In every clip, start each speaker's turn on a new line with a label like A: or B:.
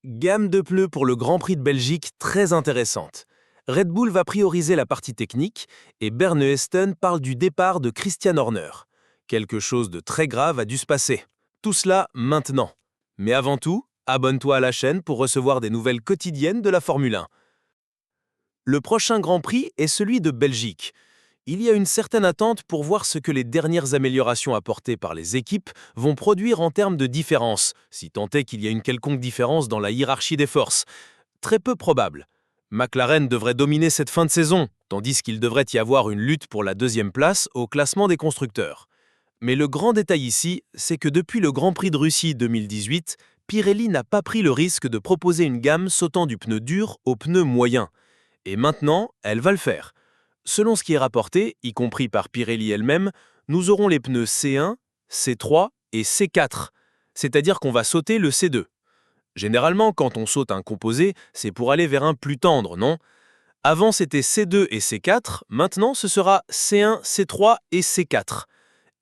A: Gamme de pneus pour le Grand Prix de Belgique très intéressante. Red Bull va prioriser la partie technique et Bernie Ecclestone parle du départ de Christian Horner. Quelque chose de très grave a dû se passer. Tout cela maintenant. Mais avant tout, abonne-toi à la chaîne pour recevoir des nouvelles quotidiennes de la Formule 1. Le prochain Grand Prix est celui de Belgique. Il y a une certaine attente pour voir ce que les dernières améliorations apportées par les équipes vont produire en termes de différence, si tant est qu'il y a une quelconque différence dans la hiérarchie des forces. Très peu probable. McLaren devrait dominer cette fin de saison, tandis qu'il devrait y avoir une lutte pour la deuxième place au classement des constructeurs. Mais le grand détail ici, c'est que depuis le Grand Prix de Russie 2018, Pirelli n'a pas pris le risque de proposer une gamme sautant du pneu dur au pneu moyen. Et maintenant, elle va le faire. Selon ce qui est rapporté, y compris par Pirelli elle-même, nous aurons les pneus C1, C3 et C4, c'est-à-dire qu'on va sauter le C2. Généralement, quand on saute un composé, c'est pour aller vers un plus tendre, non? Avant c'était C2 et C4, maintenant ce sera C1, C3 et C4.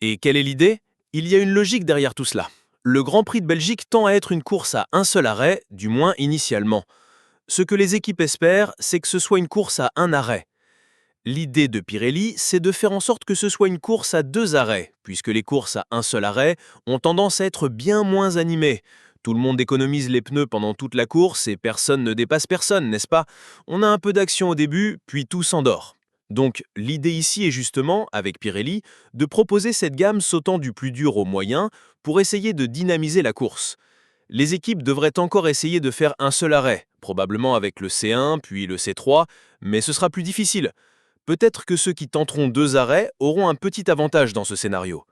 A: Et quelle est l'idée? Il y a une logique derrière tout cela. Le Grand Prix de Belgique tend à être une course à un seul arrêt, du moins initialement. Ce que les équipes espèrent, c'est que ce soit une course à un arrêt. L'idée de Pirelli, c'est de faire en sorte que ce soit une course à deux arrêts, puisque les courses à un seul arrêt ont tendance à être bien moins animées. Tout le monde économise les pneus pendant toute la course et personne ne dépasse personne, n'est-ce pas? On a un peu d'action au début, puis tout s'endort. Donc l'idée ici est justement, avec Pirelli, de proposer cette gamme sautant du plus dur au moyen pour essayer de dynamiser la course. Les équipes devraient encore essayer de faire un seul arrêt, probablement avec le C1 puis le C3, mais ce sera plus difficile. Peut-être que ceux qui tenteront deux arrêts auront un petit avantage dans ce scénario.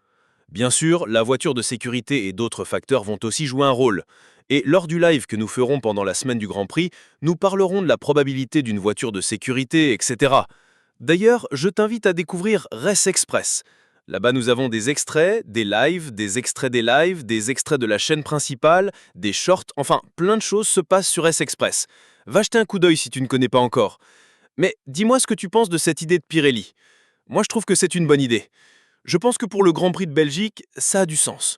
A: Bien sûr, la voiture de sécurité et d'autres facteurs vont aussi jouer un rôle. Et lors du live que nous ferons pendant la semaine du Grand Prix, nous parlerons de la probabilité d'une voiture de sécurité, etc. D'ailleurs, je t'invite à découvrir Race Express. Là-bas, nous avons des extraits, des lives, des extraits des lives, des extraits de la chaîne principale, des shorts, enfin, plein de choses se passent sur Race Express. Va jeter un coup d'œil si tu ne connais pas encore. Mais dis-moi ce que tu penses de cette idée de Pirelli. Moi, je trouve que c'est une bonne idée. Je pense que pour le Grand Prix de Belgique, ça a du sens.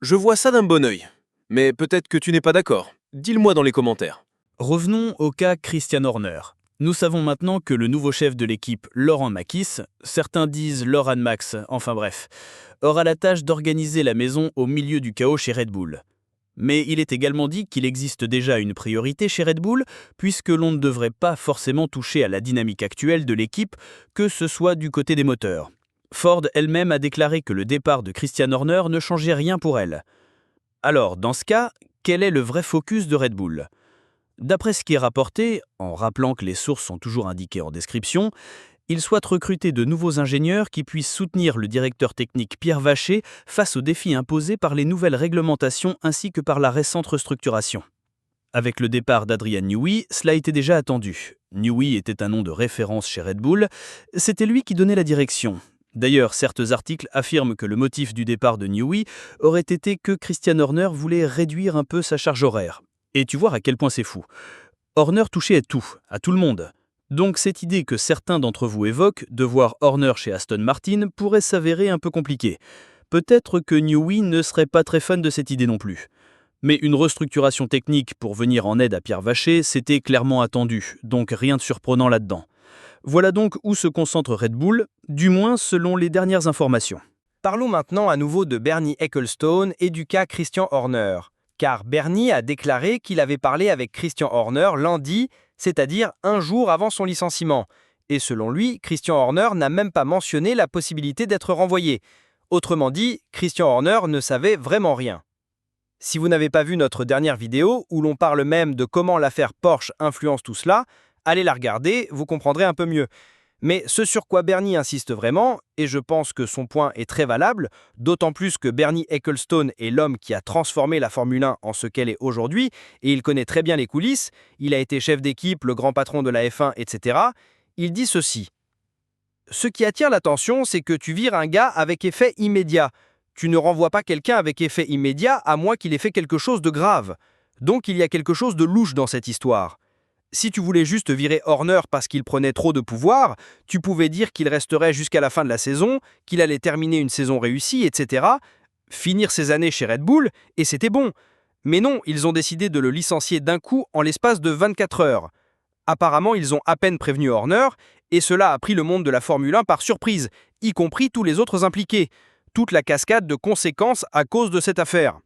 A: Je vois ça d'un bon œil. Mais peut-être que tu n'es pas d'accord. Dis-le-moi dans les commentaires.
B: Revenons au cas Christian Horner. Nous savons maintenant que le nouveau chef de l'équipe, Laurent Makis, certains disent Laurent Max, enfin bref, aura la tâche d'organiser la maison au milieu du chaos chez Red Bull. Mais il est également dit qu'il existe déjà une priorité chez Red Bull, puisque l'on ne devrait pas forcément toucher à la dynamique actuelle de l'équipe, que ce soit du côté des moteurs. Ford elle-même a déclaré que le départ de Christian Horner ne changeait rien pour elle. Alors, dans ce cas, quel est le vrai focus de Red Bull ? D'après ce qui est rapporté, en rappelant que les sources sont toujours indiquées en description, ils souhaitent recruter de nouveaux ingénieurs qui puissent soutenir le directeur technique Pierre Vacher face aux défis imposés par les nouvelles réglementations ainsi que par la récente restructuration. Avec le départ d'Adrian Newey, cela était déjà attendu. Newey était un nom de référence chez Red Bull, c'était lui qui donnait la direction. D'ailleurs, certains articles affirment que le motif du départ de Newey aurait été que Christian Horner voulait réduire un peu sa charge horaire. Et tu vois à quel point c'est fou. Horner touchait à tout le monde. Donc cette idée que certains d'entre vous évoquent de voir Horner chez Aston Martin pourrait s'avérer un peu compliquée. Peut-être que Newey ne serait pas très fan de cette idée non plus. Mais une restructuration technique pour venir en aide à Pierre Vacher, c'était clairement attendu, donc rien de surprenant là-dedans. Voilà donc où se concentre Red Bull, du moins selon les dernières informations.
C: Parlons maintenant à nouveau de Bernie Ecclestone et du cas Christian Horner. Car Bernie a déclaré qu'il avait parlé avec Christian Horner lundi, c'est-à-dire un jour avant son licenciement. Et selon lui, Christian Horner n'a même pas mentionné la possibilité d'être renvoyé. Autrement dit, Christian Horner ne savait vraiment rien. Si vous n'avez pas vu notre dernière vidéo, où l'on parle même de comment l'affaire Porsche influence tout cela, allez la regarder, vous comprendrez un peu mieux. Mais ce sur quoi Bernie insiste vraiment, et je pense que son point est très valable, d'autant plus que Bernie Ecclestone est l'homme qui a transformé la Formule 1 en ce qu'elle est aujourd'hui, et il connaît très bien les coulisses, il a été chef d'équipe, le grand patron de la F1, etc. Il dit ceci. Ce qui attire l'attention, c'est que tu vires un gars avec effet immédiat. Tu ne renvoies pas quelqu'un avec effet immédiat à moins qu'il ait fait quelque chose de grave. Donc il y a quelque chose de louche dans cette histoire. Si tu voulais juste virer Horner parce qu'il prenait trop de pouvoir, tu pouvais dire qu'il resterait jusqu'à la fin de la saison, qu'il allait terminer une saison réussie, etc., finir ses années chez Red Bull, et c'était bon. Mais non, ils ont décidé de le licencier d'un coup en l'espace de 24 heures. Apparemment, ils ont à peine prévenu Horner, et cela a pris le monde de la Formule 1 par surprise, y compris tous les autres impliqués. Toute la cascade de conséquences à cause de cette affaire.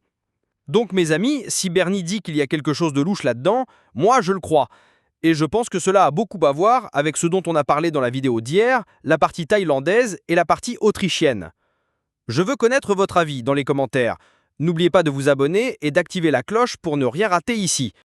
C: Donc mes amis, si Bernie dit qu'il y a quelque chose de louche là-dedans, moi je le crois. Et je pense que cela a beaucoup à voir avec ce dont on a parlé dans la vidéo d'hier, la partie thaïlandaise et la partie autrichienne. Je veux connaître votre avis dans les commentaires. N'oubliez pas de vous abonner et d'activer la cloche pour ne rien rater ici.